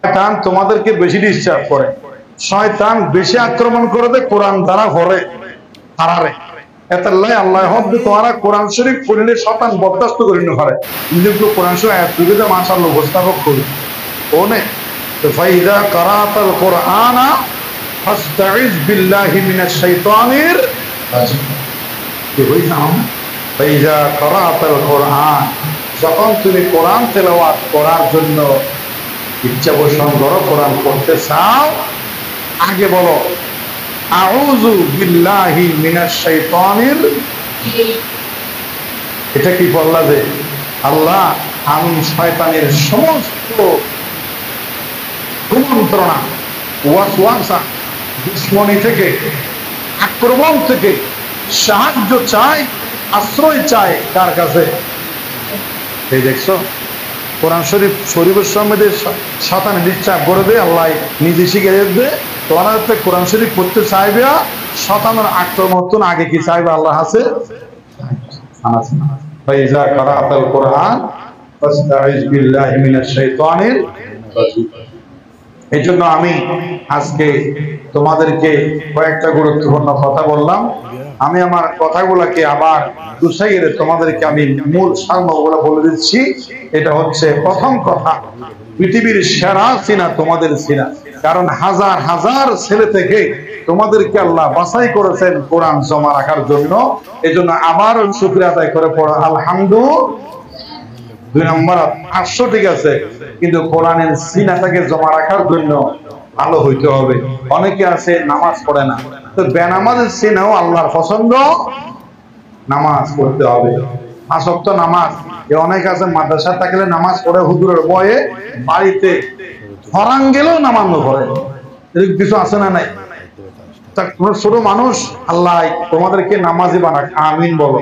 শয়তান তোমাদেরকে বেশি ডিস্টার্ব করে, শয়তান বেশি আক্রমণ করে দে কোরআন দ্বারা ভরে হারারে। এতাল্লাই আল্লাহ হদ্দে তোমরা কোরআন শরীফ পড়লে শয়তান বরদাস্ত করে না পারে। কিন্তু কোরআন শরীফ আয়াত পড়লে মাশাআল্লাহ উপস্থাপক করি ওনে। তো ফাইদা কারাতাল কোরআনা ফাস্তাইজ বিল্লাহি মিনাশ শাইতানির রাজিম। কি হইছাম ফাইদা কারাতাল কোরআন, যখন তুমি কোরআন তেলাওয়াত করার জন্য ইচ্ছা পোষণ করো, কোরআন পড়তে চাও, আগে বলো আউযু বিল্লাহি মিনাশ শাইতানির। এটা কি বললা যে আল্লাহ আমি শয়তানের সমস্ত কুমন্ত্রণা, ওয়াসওয়াসা, দুশমনি থেকে, আক্রমণ থেকে সাহায্য চাই, আশ্রয় চাই কার কাছে? এই দেখছো কোরআন শরীফ শরীফের সম্বন্ধে শয়তান ডিস্টার্ব করে দেয়, আল্লাহ নিজে শিখে দেবে। তোমরা কোরআন শরীফ পড়তে চাইবে, শয়তানের আক্রমণ আগে কি চাইবে? আল্লাহ আছে। ফাইজা কারাতাল কোরআন ফাস্তাইজ বিল্লাহি মিনাশ শাইতানির রাজিম। এইজন্য আমি আজকে তোমাদেরকে কয়েকটা গুরুত্বপূর্ণ কথা বললাম। আমি আমার কথাগুলোকে আবার গুছাইয়ে তোমাদেরকে আমি মূল সারমর্মগুলো বলে দিচ্ছি। এটা হচ্ছে প্রথম কথা, পৃথিবীর সেরা সিনা তোমাদের সিনা, কারণ হাজার হাজার ছেলে থেকে তোমাদেরকে আল্লাহ বাছাই করেছেন কোরআন জমা রাখার জন্য। এজন্য আবার শুকরিয়া আদায় করে পড়ো আলহামদুলিল্লাহ। 2 নম্বর 800 ঠিক আছে, কিন্তু কোরআনের সিনাটাকে জমা রাখার জন্য ভালো হইতে হবে। অনেকে আছে নামাজ পড়ে না, তো বেনামাজের সিনাও আল্লাহর পছন্দ, নামাজ পড়তে হবে 5 ওয়াক্ত নামাজ। অনেক আছে মাদ্রাসা থাকলে নামাজ পড়ে হুজুরের বয়ে, বাড়িতে ফরান গেলেও নামাজ পড়ে। এরকম কিছু আছে না নাই? ছোট মানুষ আল্লাহ তোমাদেরকে নামাজি বানাক, আমিন বলো।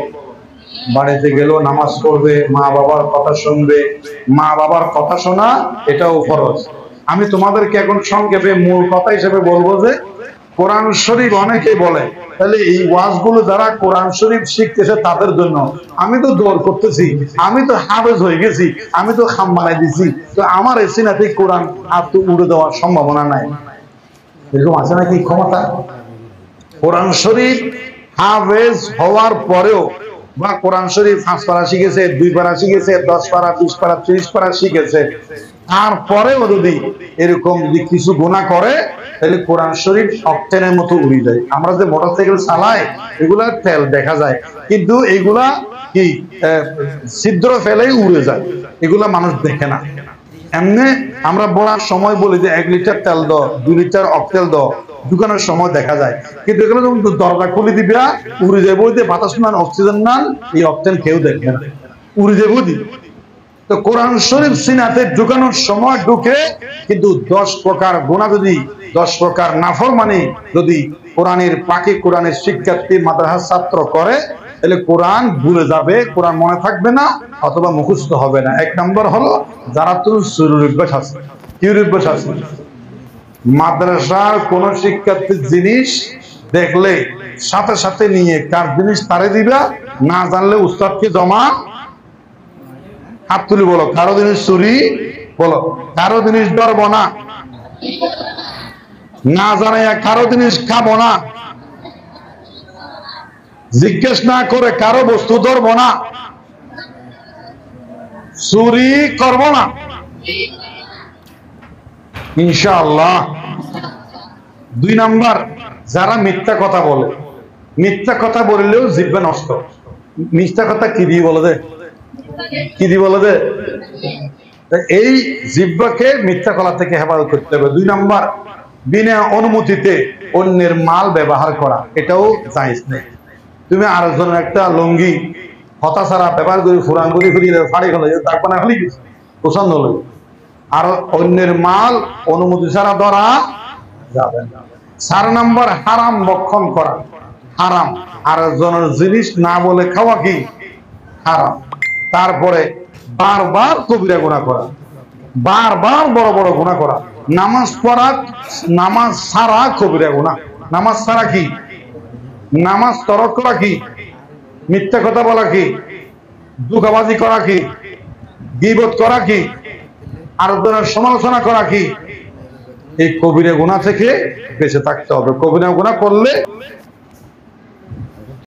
বাড়িতে গেলেও নামাজ পড়বে, মা বাবার কথা শুনবে। মা বাবার কথা শোনা এটাও ফরজ। আমি তোমাদেরকে এখন সংক্ষেপে মূল কথা হিসেবে বলবো যে কোরআন শরীফ অনেকে বলে, তাহলে এই ওয়াজগুলো যারা কোরআন শরীফ শিখতেছে তাদের জন্য। আমি তো দৌড় করতেছি, আমি তো হাফেজ হয়ে গেছি, আমি তো খাম বানাই দিছি, তো আমার এই সিনাতে কোরআন আর তো উড়ে দেওয়ার সম্ভাবনা নাই। এরকম আছে নাকি ক্ষমতা? কোরআন শরীফ হাফেজ হওয়ার পরেও বা কোরআন শরীফ 5 পারা শিখেছে, 2 পারা শিখেছে, 10 পারা, 20 পারা, 30 পারা শিখেছে, তারপরেও যদি এরকম যদি কিছু গুনাহ করে, তাহলে কোরআন শরীফ অক্টেনের মতো উড়ে যায়। আমরা যে মোটরসাইকেল চালাই এগুলা তেল দেখা যায়, কিন্তু এগুলা কি ছিদ্র ফেলেই উড়ে যায়, এগুলা মানুষ দেখে না। এমনি আমরা বলার সময় বলি যে 1 লিটার তেল দাও, 2 লিটার অক্টেল দাও, দোকানের সময় দেখা যায়, কিন্তু এগুলো যখন দরজা খুলে দিবে উড়ে যাবো, বাতাস নান, অক্সিজেন নান, এই অক্টেন কেউ দেখবে না, উড়ে যাবো দি। তো কোরআন শরীফ সিনাতে ঢুকানোর সময় ঢুকে, কিন্তু 10 প্রকার গুনাহ যদি 10 প্রকার নাফরমানি যদি কোরআনের পাকে কোরআনের শিক্ষার্থী মাদ্রাসার ছাত্র করে, তাহলে কোরআন ভুলে যাবে, কোরআন মনে থাকবে না, অথবা মুখস্থ হবে না। 1 নম্বর হলো যারা তুমি শুরুর অভ্যাস আছে, কি অভ্যাস আছে? মাদ্রাসার কোন শিক্ষার্থীর জিনিস দেখলে সাথে সাথে নিয়ে কার জিনিস তারে দিবা, না জানলে উস্তাদকে জমা। হাত তুলি বলো, কারো জিনিস চুরি, বলো কারো জিনিস ধরবো না, না জানাইয়া কারো জিনিস খাবো না, জিজ্ঞেস না করে কারো বস্তু ধরবো না, চুরি করবো না ইনশাআল্লাহ। 2 নাম্বার, যারা মিথ্যা কথা বলে, মিথ্যা কথা বললেও জিহ্বা নষ্ট। মিথ্যা কথা কি দিয়ে বলে দে, কি দিয়ে বলে দে? এই জিহ্বাকে মিথ্যা কথা থেকে হেফাজত করতে হবে। 2 নাম্বার, বিনা অনুমতিতে অন্যের মাল ব্যবহার করা, এটাও জায়েজ নেই। তুমি আরেকজনের একটা লুঙ্গি হতা ছাড়া ব্যবহার করে ফুরান করে ফিরিয়ে ফাড়ি ফেলে তারপর না খালি পছন্দ হলো, আর অন্যের মাল অনুমতি ছাড়া ধরা যাবে না। 4 নাম্বার, হারাম ভক্ষণ করা, হারাম। আরেকজনের জিনিস না বলে খাওয়া কি হারাম। তারপরে বারবার কবিরা গুনাহ করা, বারবার বড় বড় গুনাহ করা, নামাজ পড়া, নামাজ ছাড়া কবিরা গুনাহ। নামাজ ছাড়া কি? নামাজ তরক করা কি? মিথ্যা কথা বলা কি? ধোঁকাবাজি করা কি? গীবত করা কি? আরেকজনের সমালোচনা করা কি? এই কবিরা গুনাহ থেকে বেঁচে থাকতে হবে। কবিরা গুনাহ করলে